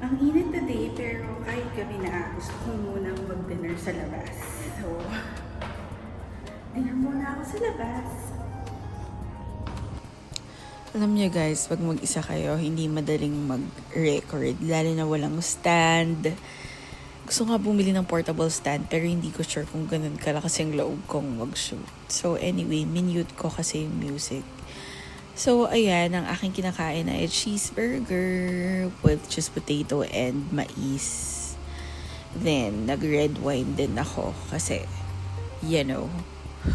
Ang init today, pero kahit gabi na, gusto ko munang mag-dinner sa labas. So, dinner muna ako sa labas. Alam niyo guys, pag mag-isa kayo, hindi madaling mag-record, lalo na walang stand. Gusto nga bumili ng portable stand, pero hindi ko sure kung ganun kalakas yung loob kong mag-shoot. So anyway, minute ko kasi yung music. So ayan, ang aking kinakain ay cheeseburger with just potato and mais. Then, nag-red wine din ako kasi, you know,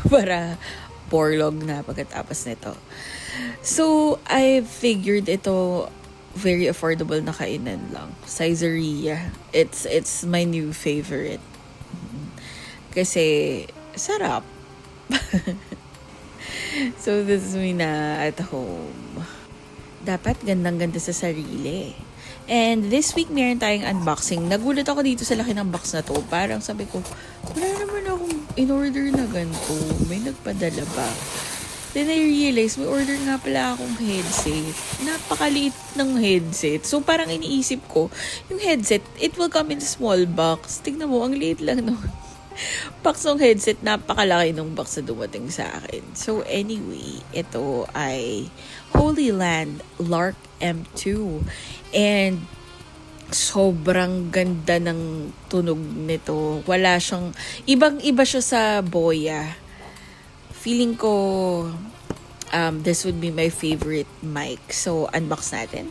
para borlog na pagkatapos nito. So, I figured ito very affordable na kainan lang. Saizeriya. It's my new favorite. Kasi, sarap. So, this is me na at home. Dapat gandang-ganda sa sarili. And this week, meron tayong unboxing. Nagulat ako dito sa laki ng box na to. Parang sabi ko, wala naman akong in-order na ganito. May nagpadala ba? Then I realized, may order nga pala akong headset. Napakaliit ng headset. So parang iniisip ko, yung headset, it will come in a small box. Tignan mo, ang liit lang nun. Box ng headset, napakalaki ng box na dumating sa akin. So anyway, ito ay Holy Land Lark M2. And sobrang ganda ng tunog nito. Wala siyang, ibang-iba siya sa Boya. Feeling ko, this would be my favorite mic. So, unbox natin.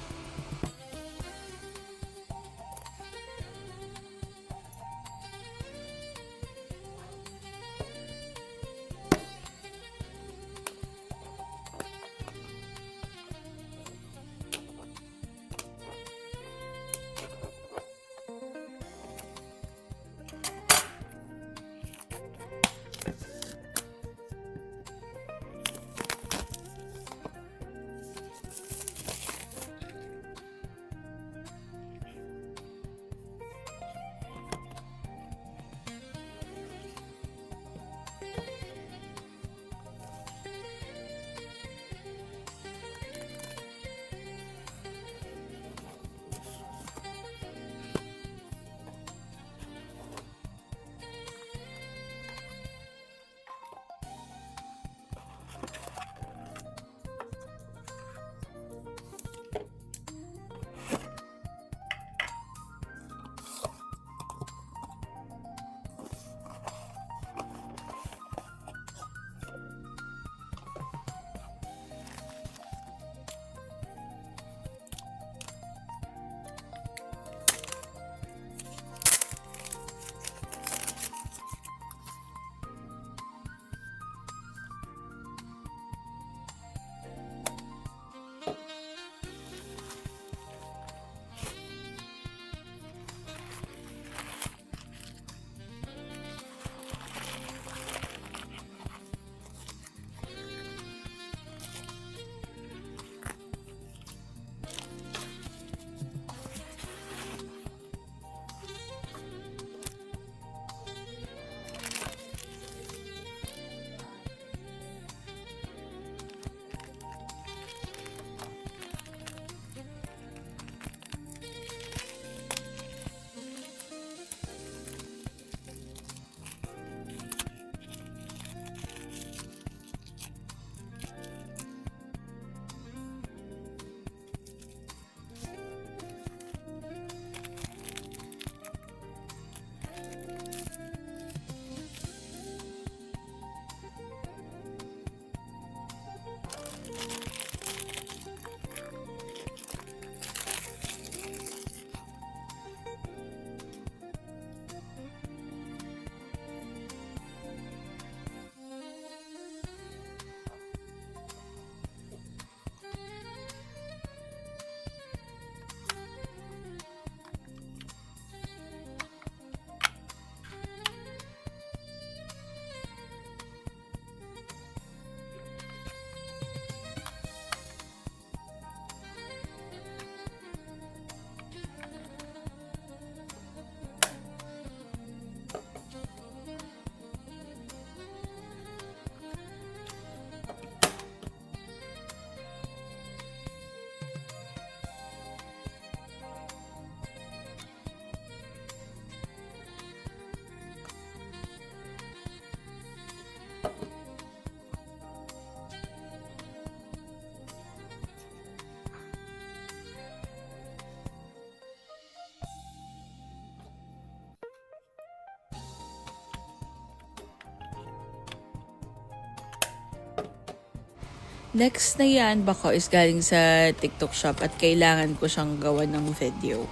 Next na i-unbox ko is galing sa TikTok shop at kailangan ko siyang gawan ng video.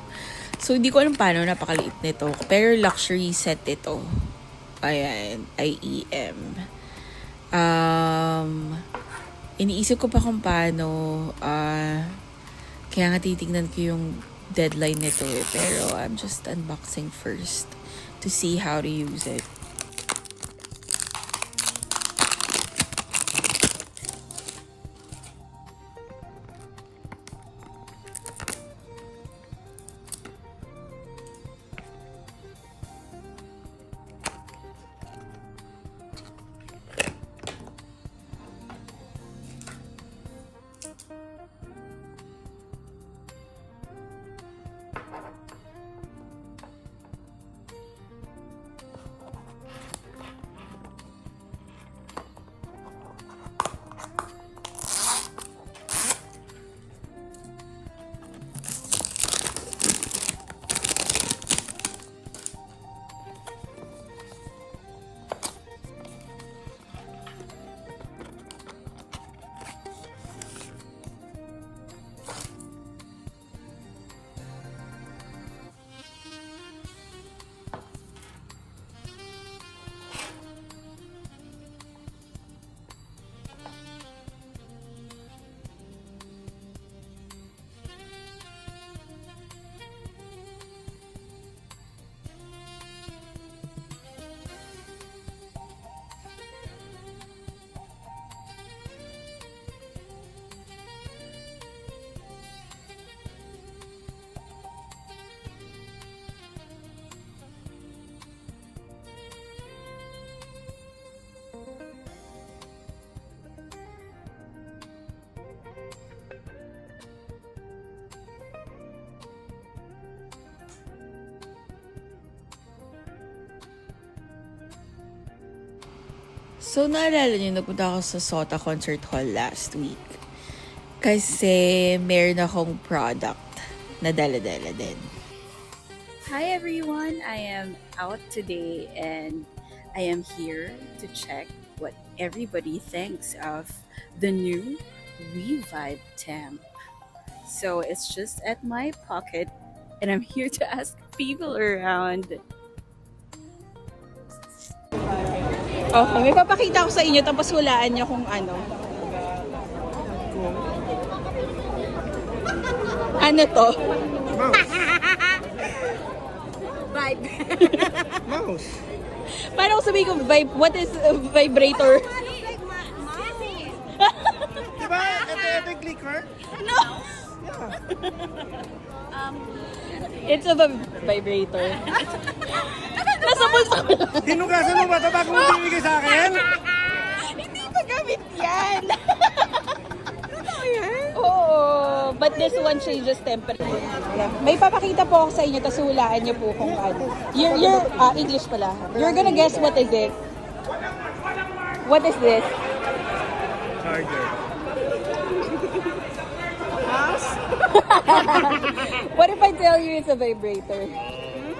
So, hindi ko alam paano, napakaliit nito. Pero luxury set ito. Ayan, IEM. Iniisip ko pa kung paano. Kaya nga titignan ko yung deadline nito eh. Pero I'm just unboxing first to see how to use it. So, naalala niyo, nagpunta ako sa Sota Concert Hall last week. Kasi meron akong product na dala-dala din. Hi everyone, I am out today and I am here to check what everybody thinks of the new Revive Temp. So it's just at my pocket and I'm here to ask people around. Okay, may papakita ko sa inyo tapos hulaan niyo kung ano. Ano to? Vibe. Mouse. Paano ko sabihin ko, what is a vibrator? Diba? Ito yung clicker? No! It's a vibrator. Nasa bulsa ko lang. Hinugasan mo ba ito bago mo binigay sa akin? Hindi pa gamit yan. Oo, but this one changes temperature. May papakita po ako sa inyo, tapos hulaan niyo po kung ano. You're English pala. You're gonna guess what is it. What is this? Charger. What if I tell you it's a vibrator?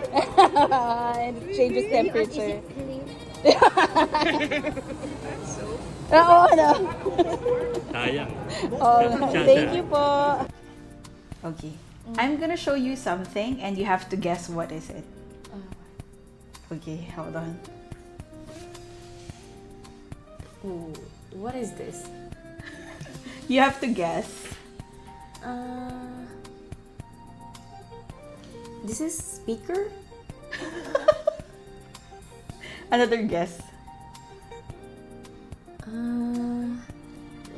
And it changes temperature. Oo, ano? Sayang. Oh, thank you po. Okay, I'm gonna show you something and you have to guess what is it. Okay, hold on. Ooh, what is this? You have to guess. This is speaker? Another guess.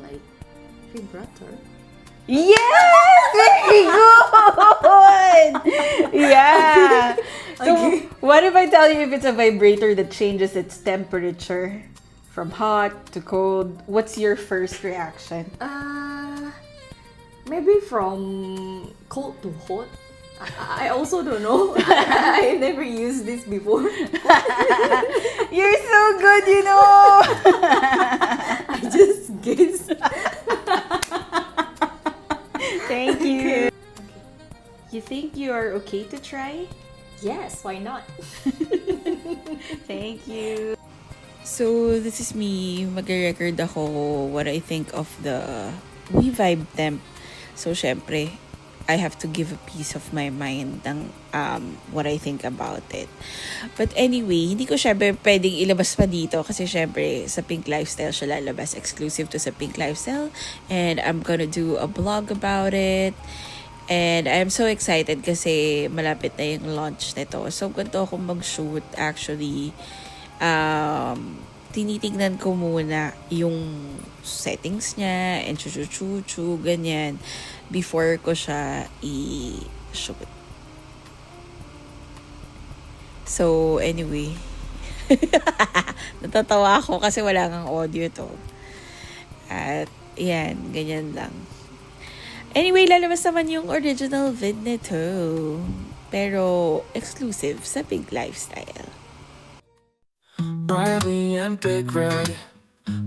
Like vibrator? Yes! Very good! Yeah! So, what if I tell you if it's a vibrator that changes its temperature from hot to cold? What's your first reaction? Maybe from cold to hot. I also don't know. I never used this before. You're so good, you know! I just guessed. Thank you. You think you are okay to try? Yes, why not? Thank you. So, this is me. Mag-record ako what I think of the We Vibe Temp. So, syempre, I have to give a piece of my mind ng what I think about it. But anyway, hindi ko syempre pwedeng ilabas pa dito kasi syempre sa Pink Lifestyle siya lalabas, exclusive to sa Pink Lifestyle. And I'm gonna do a blog about it. And I'm so excited kasi malapit na yung launch nito. So, ganito akong mag-shoot actually. Tinitignan ko muna yung settings niya and chuchu ganyan before ko siya i-shoot. So, anyway. Natatawa ako kasi wala kang audio to. At, yan, ganyan lang. Anyway, lalabas naman yung original vid nito. Pero, exclusive sa Pink Lifestyle. Riley and Big Red,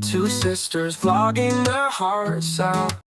two sisters vlogging their hearts out.